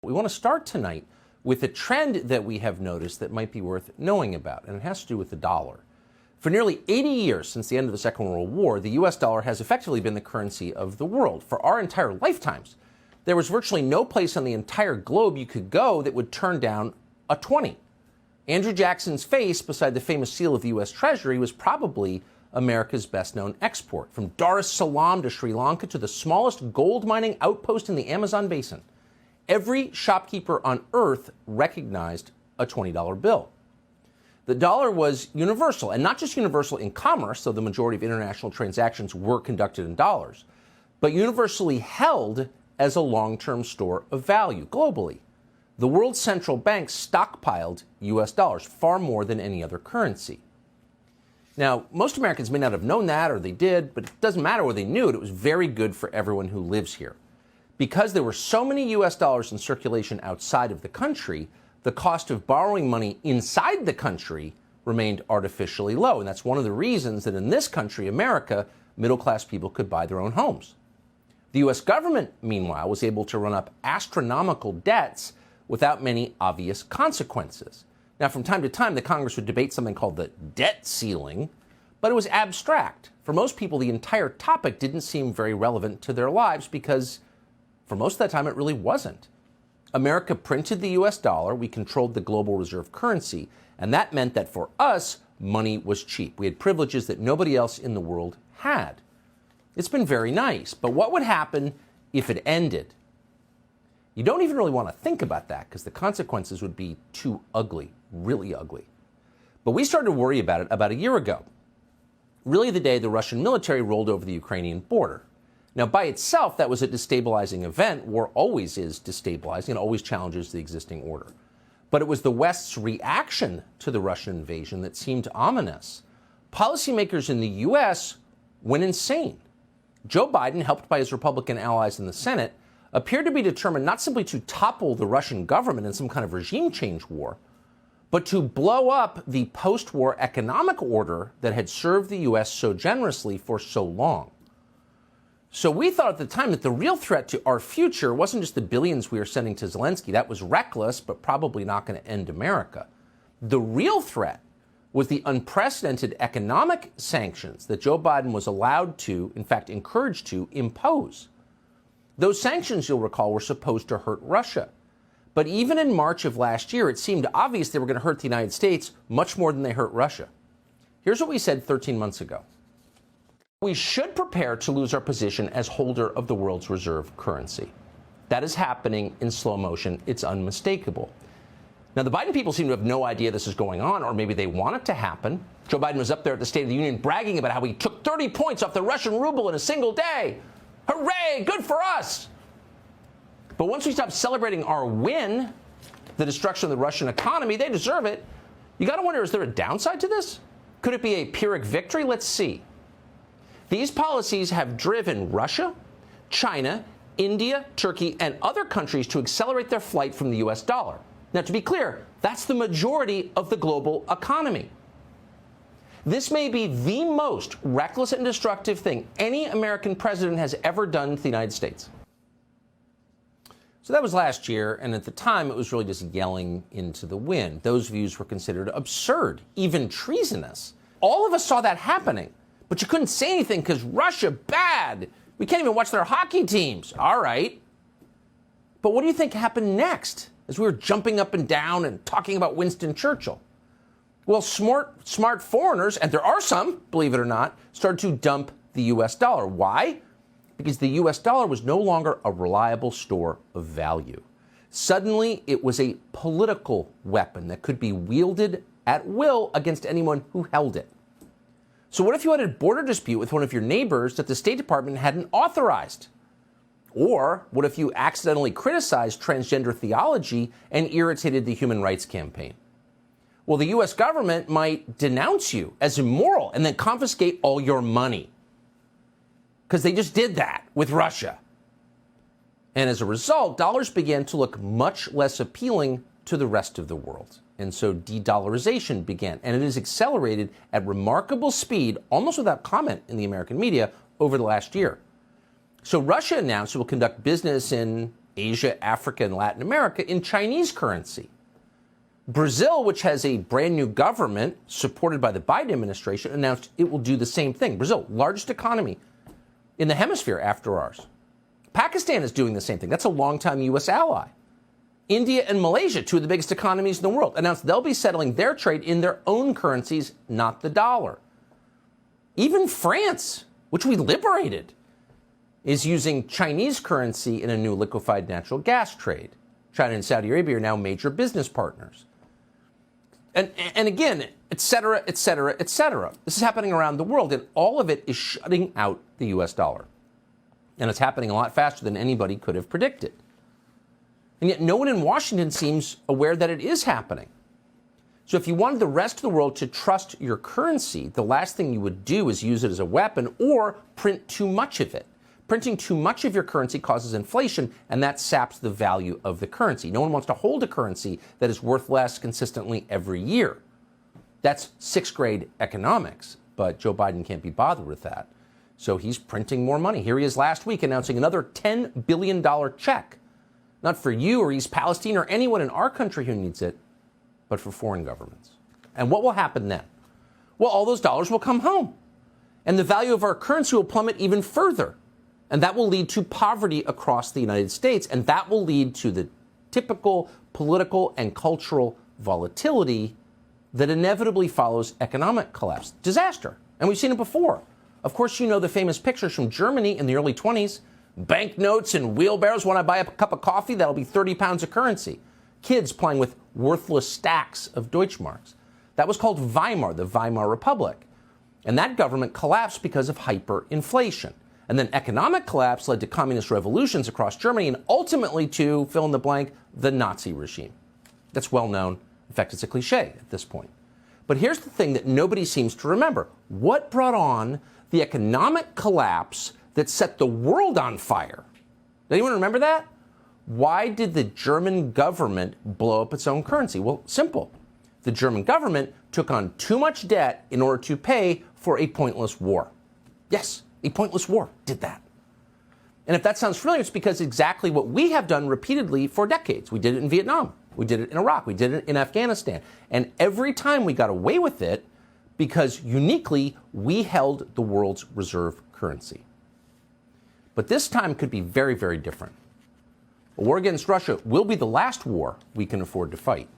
We want to start tonight with a trend that we have noticed that might be worth knowing about, and it has to do with the dollar. For nearly 80 years since the end of the Second World War, the U.S. dollar has effectively been the currency of the world. For our entire lifetimes, there was virtually no place on the entire globe you could go that would turn down a 20. Andrew Jackson's face beside the famous seal of the U.S. Treasury was probably America's best-known export. From Dar es Salaam to Sri Lanka to the smallest gold mining outpost in the Amazon basin, every shopkeeper on earth recognized a $20 bill. The dollar was universal, and not just universal in commerce, though the majority of international transactions were conducted in dollars, but universally held as a long-term store of value globally. The world's central banks stockpiled U.S. dollars, far more than any other currency. Now, most Americans may not have known that, or they did, but it doesn't matter whether they knew it. It was very good for everyone who lives here. Because there were so many U.S. dollars in circulation outside of the country, the cost of borrowing money inside the country remained artificially low. And that's one of the reasons that in this country, America, middle-class people could buy their own homes. The U.S. government, meanwhile, was able to run up astronomical debts without many obvious consequences. Now, from time to time, the Congress would debate something called the debt ceiling, but it was abstract. For most people, the entire topic didn't seem very relevant to their lives because for most of that time, it really wasn't. America printed the U.S. dollar, we controlled the global reserve currency, and that meant that for us, money was cheap. We had privileges that nobody else in the world had. It's been very nice, but what would happen if it ended? You don't even really want to think about that because the consequences would be too ugly, really ugly. But we started to worry about it about a year ago, really the day the Russian military rolled over the Ukrainian border. Now, by itself, that was a destabilizing event. War always is destabilizing and always challenges the existing order. But it was the West's reaction to the Russian invasion that seemed ominous. Policymakers in the U.S. went insane. Joe Biden, helped by his Republican allies in the Senate, appeared to be determined not simply to topple the Russian government in some kind of regime change war, but to blow up the post-war economic order that had served the U.S. so generously for so long. So we thought at the time that the real threat to our future wasn't just the billions we were sending to Zelensky. That was reckless, but probably not going to end America. The real threat was the unprecedented economic sanctions that Joe Biden was allowed to, in fact, encouraged to, impose. Those sanctions, you'll recall, were supposed to hurt Russia. But even in March of last year, it seemed obvious they were going to hurt the United States much more than they hurt Russia. Here's what we said 13 months ago. We should prepare to lose our position as holder of the world's reserve currency. That is happening in slow motion. It's unmistakable. Now, the Biden people seem to have no idea this is going on, or maybe they want it to happen. Joe Biden was up there at the State of the Union bragging about how he took 30 points off the Russian ruble in a single day. Hooray, good for us. But once we stop celebrating our win, the destruction of the Russian economy, they deserve it. You got to wonder, is there a downside to this? Could it be a Pyrrhic victory? Let's see. These policies have driven Russia, China, India, Turkey, and other countries to accelerate their flight from the U.S. dollar. Now, to be clear, that's the majority of the global economy. This may be the most reckless and destructive thing any American president has ever done to the United States. So that was last year, and at the time, it was really just yelling into the wind. Those views were considered absurd, even treasonous. All of us saw that happening, but you couldn't say anything because Russia, bad. We can't even watch their hockey teams. All right. But what do you think happened next as we were jumping up and down and talking about Winston Churchill? Well, smart foreigners, and there are some, believe it or not, started to dump the U.S. dollar. Why? Because the U.S. dollar was no longer a reliable store of value. Suddenly, it was a political weapon that could be wielded at will against anyone who held it. So what if you had a border dispute with one of your neighbors that the State Department hadn't authorized? Or what if you accidentally criticized transgender theology and irritated the Human Rights Campaign? Well, the U.S. government might denounce you as immoral and then confiscate all your money. Because they just did that with Russia. And as a result, dollars began to look much less appealing to the rest of the world. And so de-dollarization began. And it has accelerated at remarkable speed, almost without comment in the American media, over the last year. So Russia announced it will conduct business in Asia, Africa, and Latin America in Chinese currency. Brazil, which has a brand new government supported by the Biden administration, announced it will do the same thing. Brazil, largest economy in the hemisphere after ours. Pakistan is doing the same thing. That's a longtime U.S. ally. India and Malaysia, two of the biggest economies in the world, announced they'll be settling their trade in their own currencies, not the dollar. Even France, which we liberated, is using Chinese currency in a new liquefied natural gas trade. China and Saudi Arabia are now major business partners. And again, et cetera, et cetera, et cetera. This is happening around the world, and all of it is shutting out the U.S. dollar. And it's happening a lot faster than anybody could have predicted. And yet no one in Washington seems aware that it is happening. So if you wanted the rest of the world to trust your currency, the last thing you would do is use it as a weapon or print too much of it. Printing too much of your currency causes inflation, and that saps the value of the currency. No one wants to hold a currency that is worth less consistently every year. That's sixth grade economics, but Joe Biden can't be bothered with that. So he's printing more money. Here he is last week announcing another $10 billion check. Not for you or East Palestine or anyone in our country who needs it, but for foreign governments. And what will happen then? Well, all those dollars will come home. And the value of our currency will plummet even further. And that will lead to poverty across the United States. And that will lead to the typical political and cultural volatility that inevitably follows economic collapse. Disaster. And we've seen it before. Of course, you know the famous pictures from Germany in the early 20s. Banknotes and wheelbarrows. When I buy a cup of coffee, that'll be 30 pounds of currency. Kids playing with worthless stacks of Deutschmarks. That was called Weimar, the Weimar Republic. And that government collapsed because of hyperinflation. And then economic collapse led to communist revolutions across Germany and ultimately to, fill in the blank, the Nazi regime. That's well known. In fact, it's a cliche at this point. But here's the thing that nobody seems to remember. What brought on the economic collapse that set the world on fire? Does anyone remember that? Why did the German government blow up its own currency? Well, simple. The German government took on too much debt in order to pay for a pointless war. Yes, a pointless war did that. And if that sounds familiar, it's because exactly what we have done repeatedly for decades. We did it in Vietnam. We did it in Iraq. We did it in Afghanistan. And every time we got away with it because uniquely we held the world's reserve currency. But this time could be very, very different. A war against Russia will be the last war we can afford to fight.